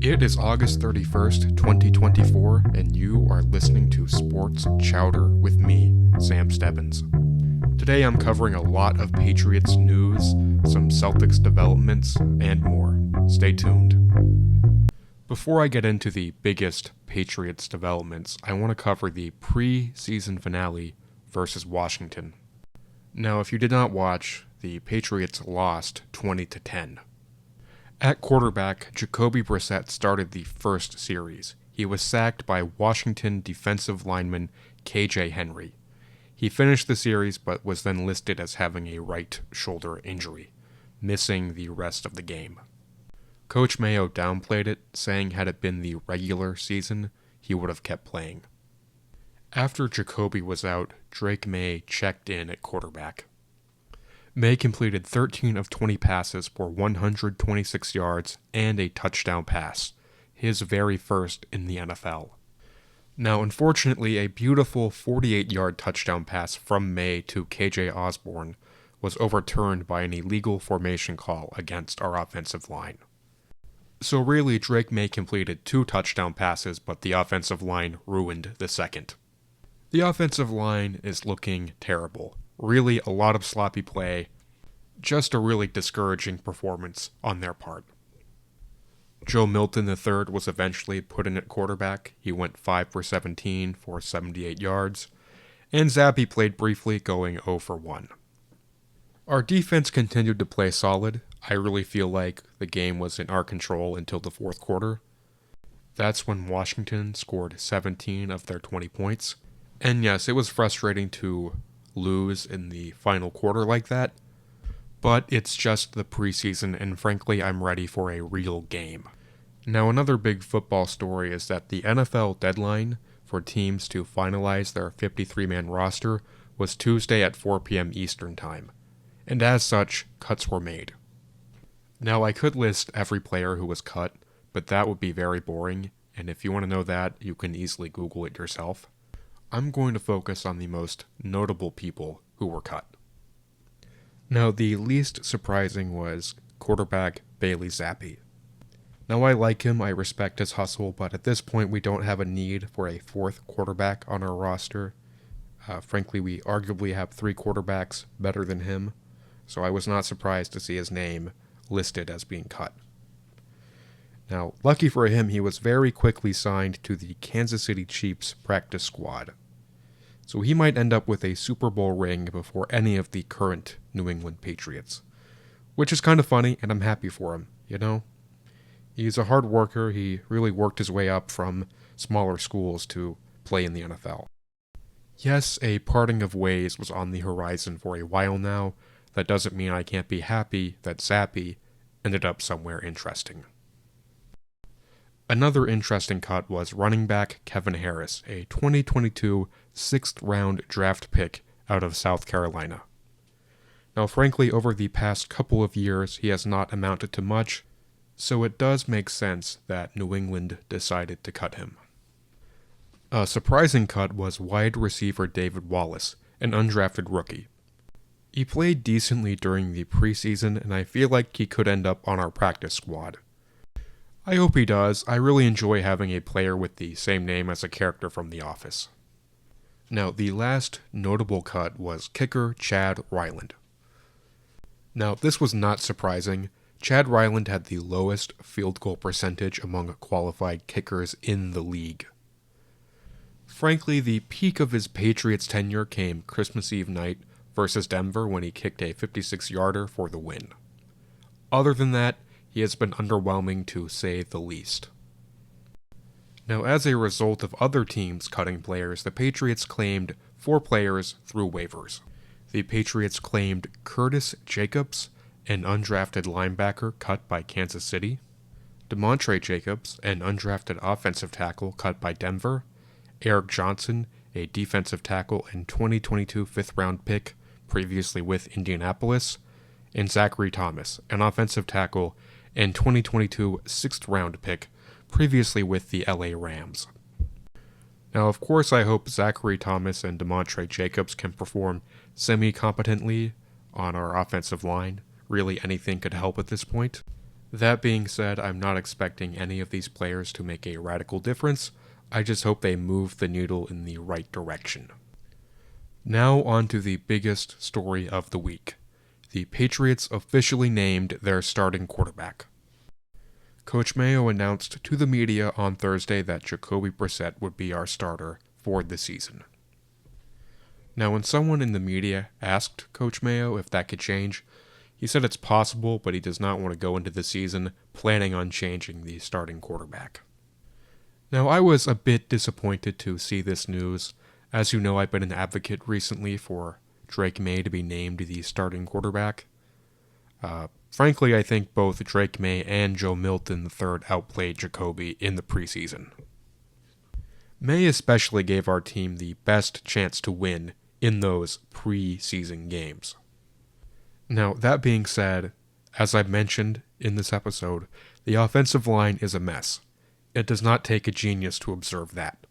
It is August 31st, 2024, and you are listening to Sports Chowder with me, Sam Stebbins. Today I'm covering a lot of Patriots news, some Celtics developments, and more. Stay tuned. Before I get into the biggest Patriots developments, I want to cover the pre-season finale versus Washington. Now, if you did not watch, the Patriots lost 20-10. At quarterback, Jacoby Brissett started the first series. He was sacked by Washington defensive lineman KJ Henry. He finished the series but was then listed as having a right shoulder injury, missing the rest of the game. Coach Mayo downplayed it, saying had it been the regular season, he would have kept playing. After Jacoby was out, Drake Maye checked in at quarterback. Maye completed 13 of 20 passes for 126 yards and a touchdown pass, his very first in the NFL. Now, unfortunately, a beautiful 48-yard touchdown pass from Maye to KJ Osborne was overturned by an illegal formation call against our offensive line. So really, Drake Maye completed 2 touchdown passes, but the offensive line ruined the second. The offensive line is looking terrible. Really, a lot of sloppy play. Just a really discouraging performance on their part. Joe Milton III was eventually put in at quarterback. He went 5 for 17 for 78 yards. And Zappe played briefly, going 0 for 1. Our defense continued to play solid. I really feel like the game was in our control until the fourth quarter. That's when Washington scored 17 of their 20 points. And yes, it was frustrating to lose in the final quarter like that, but it's just the preseason, and frankly, I'm ready for a real game. Now, another big football story is that the NFL deadline for teams to finalize their 53-man roster was Tuesday at 4 p.m. Eastern Time, and as such, cuts were made. Now, I could list every player who was cut, but that would be very boring, and if you want to know that, you can easily Google it yourself. I'm going to focus on the most notable people who were cut. Now, the least surprising was quarterback Bailey Zappe. Now, I like him, I respect his hustle, but at this point we don't have a need for a fourth quarterback on our roster. Frankly, we arguably have 3 quarterbacks better than him, so I was not surprised to see his name listed as being cut. Now, lucky for him, he was very quickly signed to the Kansas City Chiefs practice squad. So he might end up with a Super Bowl ring before any of the current New England Patriots. Which is kind of funny, and I'm happy for him, you know? He's a hard worker. He really worked his way up from smaller schools to play in the NFL. Yes, a parting of ways was on the horizon for a while now. That doesn't mean I can't be happy that Zappe ended up somewhere interesting. Another interesting cut was running back Kevin Harris, a 2022 6th-round draft pick out of South Carolina. Now, frankly, over the past couple of years, he has not amounted to much, so it does make sense that New England decided to cut him. A surprising cut was wide receiver David Wallace, an undrafted rookie. He played decently during the preseason, and I feel like he could end up on our practice squad. I hope he does. I really enjoy having a player with the same name as a character from The Office. Now, the last notable cut was kicker Chad Ryland. Now, this was not surprising. Chad Ryland had the lowest field goal percentage among qualified kickers in the league. Frankly, the peak of his Patriots tenure came Christmas Eve night versus Denver when he kicked a 56-yarder for the win. Other than that, he has been underwhelming to say the least. Now, as a result of other teams cutting players, the Patriots claimed 4 players through waivers. The Patriots claimed Curtis Jacobs, an undrafted linebacker cut by Kansas City, DeMontre Jacobs, an undrafted offensive tackle cut by Denver, Eric Johnson, a defensive tackle and 2022 5th-round pick previously with Indianapolis, and Zachary Thomas, an offensive tackle and 2022 6th-round pick, previously with the LA Rams. Now, of course, I hope Zachary Thomas and DeMontre Jacobs can perform semi-competently on our offensive line. Really, anything could help at this point. That being said, I'm not expecting any of these players to make a radical difference. I just hope they move the needle in the right direction. Now on to the biggest story of the week. The Patriots officially named their starting quarterback. Coach Mayo announced to the media on Thursday that Jacoby Brissett would be our starter for the season. Now, when someone in the media asked Coach Mayo if that could change, he said it's possible, but he does not want to go into the season planning on changing the starting quarterback. Now, I was a bit disappointed to see this news. As you know, I've been an advocate recently for Drake May to be named the starting quarterback. Frankly, I think both Drake May and Joe Milton III outplayed Jacoby in the preseason. May especially gave our team the best chance to win in those preseason games. Now, that being said, as I've mentioned in this episode, the offensive line is a mess. It does not take a genius to observe that.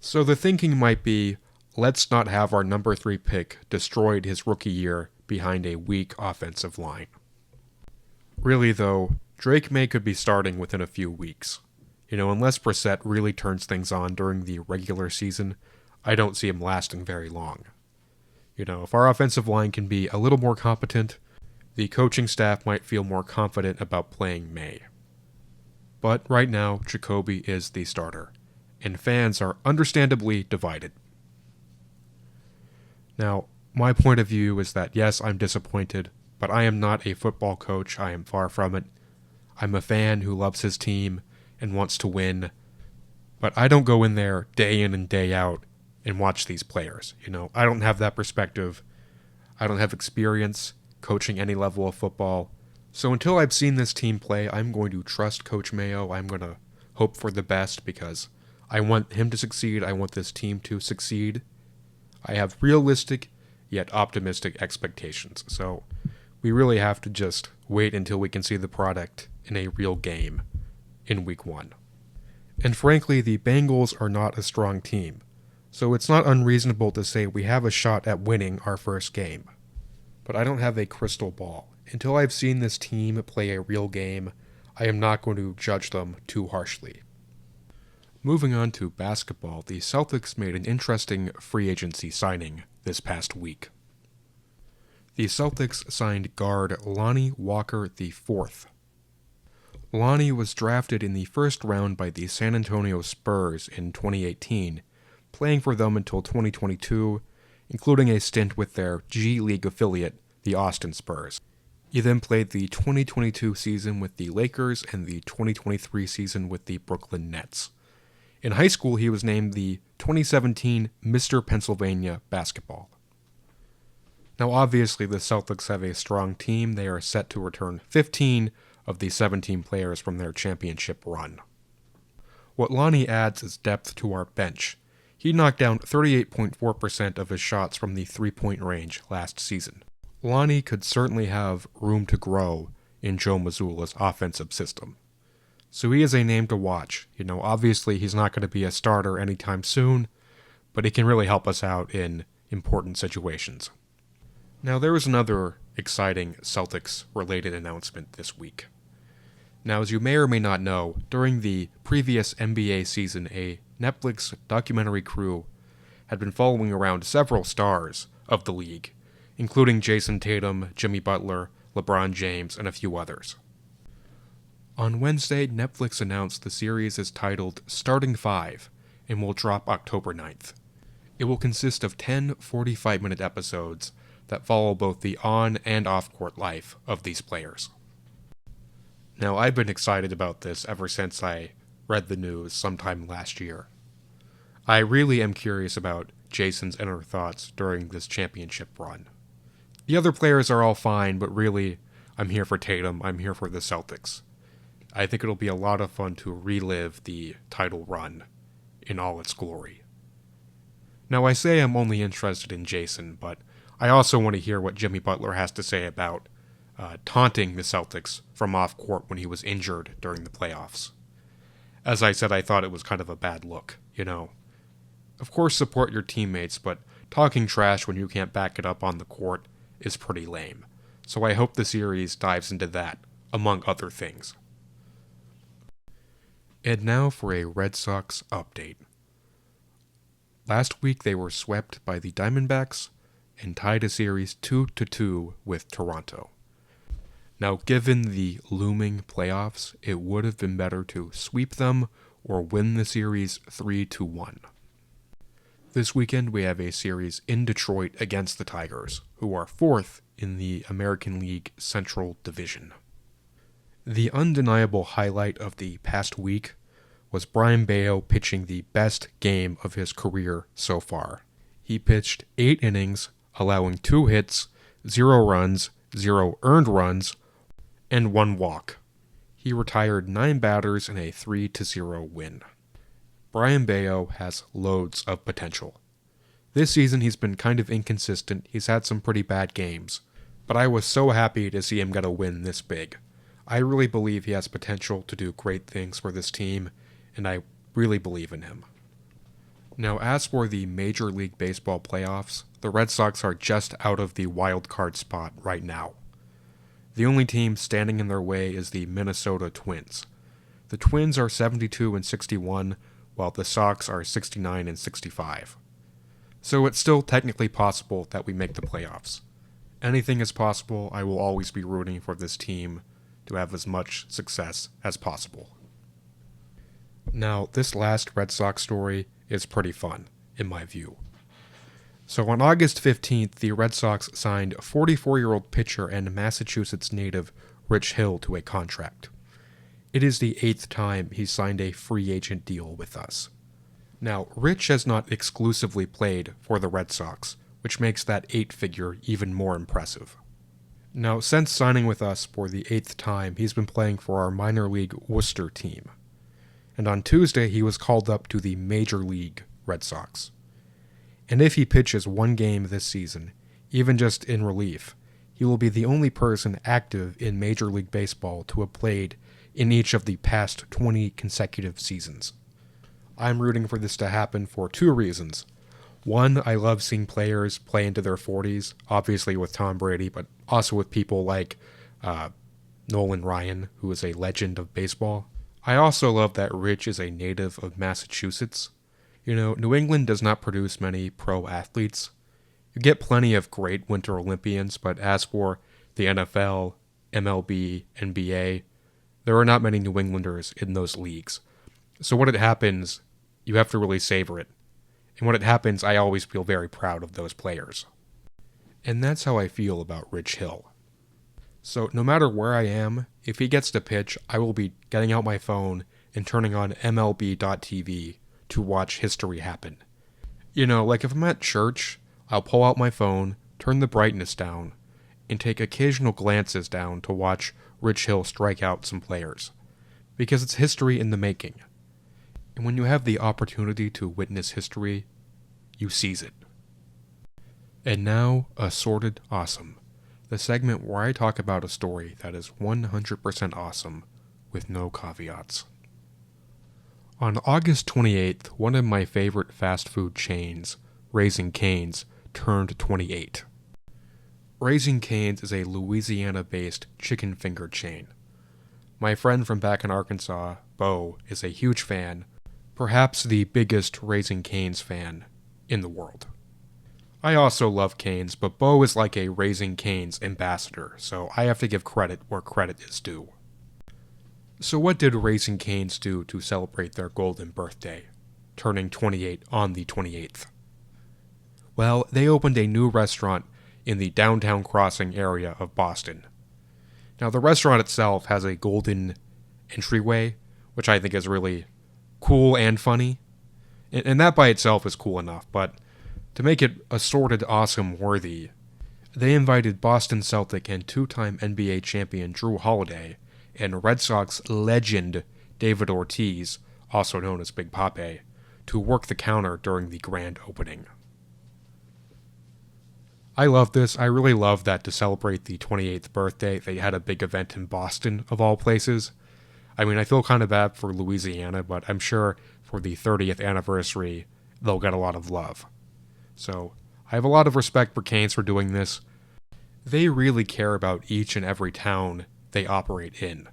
So the thinking might be, let's not have our number 3 pick destroyed his rookie year behind a weak offensive line. Really though, Drake May could be starting within a few weeks. Unless Brissett really turns things on during the regular season, I don't see him lasting very long. If our offensive line can be a little more competent, the coaching staff might feel more confident about playing May. But right now, Jacoby is the starter, and fans are understandably divided. Now, my point of view is that yes, I'm disappointed, but I am not a football coach. I am far from it. I'm a fan who loves his team and wants to win, but I don't go in there day in and day out and watch these players. I don't have that perspective. I don't have experience coaching any level of football. So until I've seen this team play, I'm going to trust Coach Mayo. I'm going to hope for the best because I want him to succeed. I want this team to succeed. I have realistic yet optimistic expectations. So we really have to just wait until we can see the product in a real game in week 1. And frankly, the Bengals are not a strong team. So it's not unreasonable to say we have a shot at winning our first game. But I don't have a crystal ball. Until I've seen this team play a real game, I am not going to judge them too harshly. Moving on to basketball, the Celtics made an interesting free agency signing this past week. The Celtics signed guard Lonnie Walker IV. Lonnie was drafted in the first round by the San Antonio Spurs in 2018, playing for them until 2022, including a stint with their G League affiliate, the Austin Spurs. He then played the 2022 season with the Lakers and the 2023 season with the Brooklyn Nets. In high school, he was named the 2017 Mr. Pennsylvania basketball. Now, obviously, the Celtics have a strong team. They are set to return 15 of the 17 players from their championship run. What Lonnie adds is depth to our bench. He knocked down 38.4% of his shots from the three-point range last season. Lonnie could certainly have room to grow in Joe Mazzulla's offensive system. So he is a name to watch. Obviously he's not going to be a starter anytime soon, but he can really help us out in important situations. Now there was another exciting Celtics-related announcement this week. Now, as you may or may not know, during the previous NBA season, a Netflix documentary crew had been following around several stars of the league, including Jason Tatum, Jimmy Butler, LeBron James, and a few others. On Wednesday, Netflix announced the series is titled Starting 5 and will drop October 9th. It will consist of 10 45-minute episodes that follow both the on- and off-court life of these players. Now, I've been excited about this ever since I read the news sometime last year. I really am curious about Jason's inner thoughts during this championship run. The other players are all fine, but really, I'm here for Tatum, I'm here for the Celtics. I think it'll be a lot of fun to relive the title run in all its glory. Now, I say I'm only interested in Jason, but I also want to hear what Jimmy Butler has to say about taunting the Celtics from off-court when he was injured during the playoffs. As I said, I thought it was kind of a bad look, Of course, support your teammates, but talking trash when you can't back it up on the court is pretty lame. So I hope the series dives into that among other things. And now for a Red Sox update. Last week they were swept by the Diamondbacks and tied a series 2-2 with Toronto. Now, given the looming playoffs, it would have been better to sweep them or win the series 3-1. This weekend we have a series in Detroit against the Tigers, who are 4th in the American League Central Division. The undeniable highlight of the past week was Brayan Bello pitching the best game of his career so far. He pitched 8 innings, allowing 2 hits, 0 runs, 0 earned runs, and 1 walk. He retired 9 batters in a 3-0 win. Brayan Bello has loads of potential. This season he's been kind of inconsistent, he's had some pretty bad games, but I was so happy to see him get a win this big. I really believe he has potential to do great things for this team, and I really believe in him. Now, as for the Major League Baseball playoffs, the Red Sox are just out of the wild card spot right now. The only team standing in their way is the Minnesota Twins. The Twins are 72-61, while the Sox are 69-65. So it's still technically possible that we make the playoffs. Anything is possible. I will always be rooting for this team to have as much success as possible. Now, this last Red Sox story is pretty fun, in my view. So on August 15th, the Red Sox signed 44-year-old pitcher and Massachusetts native Rich Hill to a contract. It is the 8th time he signed a free agent deal with us. Now, Rich has not exclusively played for the Red Sox, which makes that 8 figure even more impressive. Now, since signing with us for the 8th time, he's been playing for our minor league Worcester team. And on Tuesday, he was called up to the Major League Red Sox. And if he pitches 1 game this season, even just in relief, he will be the only person active in Major League Baseball to have played in each of the past 20 consecutive seasons. I'm rooting for this to happen for 2 reasons. One, I love seeing players play into their 40s, obviously with Tom Brady, but also with people like Nolan Ryan, who is a legend of baseball. I also love that Rich is a native of Massachusetts. You know, New England does not produce many pro athletes. You get plenty of great Winter Olympians, but as for the NFL, MLB, NBA, there are not many New Englanders in those leagues. So when it happens, you have to really savor it. And when it happens, I always feel very proud of those players. And that's how I feel about Rich Hill. So no matter where I am, if he gets to pitch, I will be getting out my phone and turning on MLB.tv to watch history happen. You know, like if I'm at church, I'll pull out my phone, turn the brightness down, and take occasional glances down to watch Rich Hill strike out some players. Because it's history in the making. And when you have the opportunity to witness history, you seize it. And now, Assorted Awesome, the segment where I talk about a story that is 100% awesome with no caveats. On August 28th, one of my favorite fast food chains, Raising Cane's, turned 28. Raising Cane's is a Louisiana-based chicken finger chain. My friend from back in Arkansas, Bo, is a huge fan, perhaps the biggest Raising Cane's fan in the world. I also love Cane's, but Bo is like a Raising Cane's ambassador, so I have to give credit where credit is due. So what did Raising Cane's do to celebrate their golden birthday, turning 28 on the 28th? Well, they opened a new restaurant in the downtown Crossing area of Boston. Now, the restaurant itself has a golden entryway, which I think is really cool and funny. And that by itself is cool enough, but to make it Assorted Awesome worthy, they invited Boston Celtic and 2-time NBA champion Drew Holiday and Red Sox legend David Ortiz, also known as Big Pape, to work the counter during the grand opening. I love this. I really love that to celebrate the 28th birthday, they had a big event in Boston, of all places. I mean, I feel kind of bad for Louisiana, but I'm sure for the 30th anniversary, they'll get a lot of love. So, I have a lot of respect for Cane's for doing this. They really care about each and every town they operate in.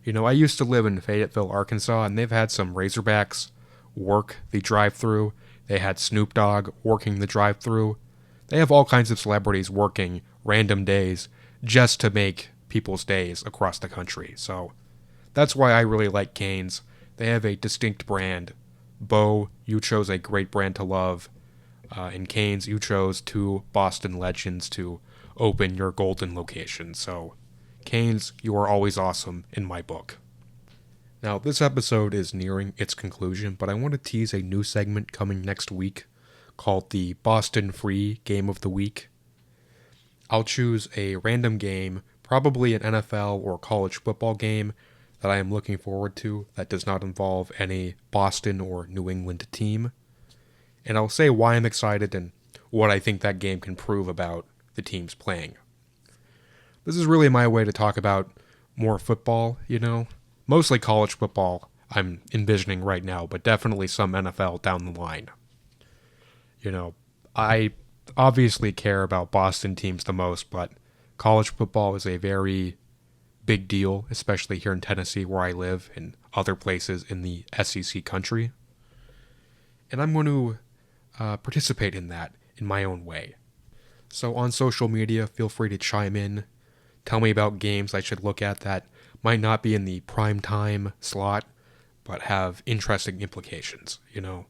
You know, I used to live in Fayetteville, Arkansas, and they've had some Razorbacks work the drive-thru. They had Snoop Dogg working the drive-thru. They have all kinds of celebrities working random days just to make people's days across the country. So that's why I really like Cane's. They have a distinct brand. Bo, you chose a great brand to love. In Cane's, you chose two Boston legends to open your golden location. So Cane's, you are always awesome in my book. Now, this episode is nearing its conclusion, but I want to tease a new segment coming next week called the Boston Free Game of the Week. I'll choose a random game, probably an NFL or college football game that I am looking forward to that does not involve any Boston or New England team. And I'll say why I'm excited and what I think that game can prove about the teams playing. This is really my way to talk about more football, you know. Mostly college football I'm envisioning right now, but definitely some NFL down the line. You know, I obviously care about Boston teams the most, but college football is a very big deal, especially here in Tennessee where I live and other places in the SEC country. And I'm going to participate in that in my own way. So on social media, feel free to chime in. Tell me about games I should look at that might not be in the prime time slot, but have interesting implications, you know.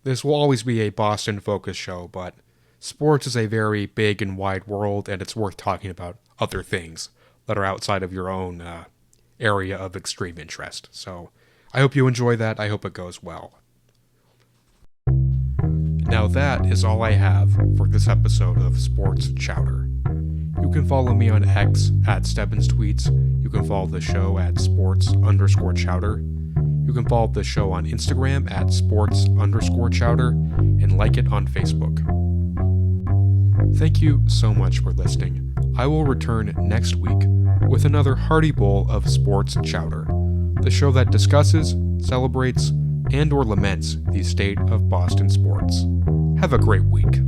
This will always be a Boston-focused show, but sports is a very big and wide world, and it's worth talking about other things that are outside of your own area of extreme interest. So I hope you enjoy that. I hope it goes well. Now that is all I have for this episode of Sports Chowder. You can follow me on X at Stebbins Tweets. You can follow the show at sports_chowder. You can follow the show on Instagram at sports_chowder and like it on Facebook. Thank you so much for listening. I will return next week with another hearty bowl of Sports Chowder, the show that discusses, celebrates, and or laments the state of Boston sports. Have a great week.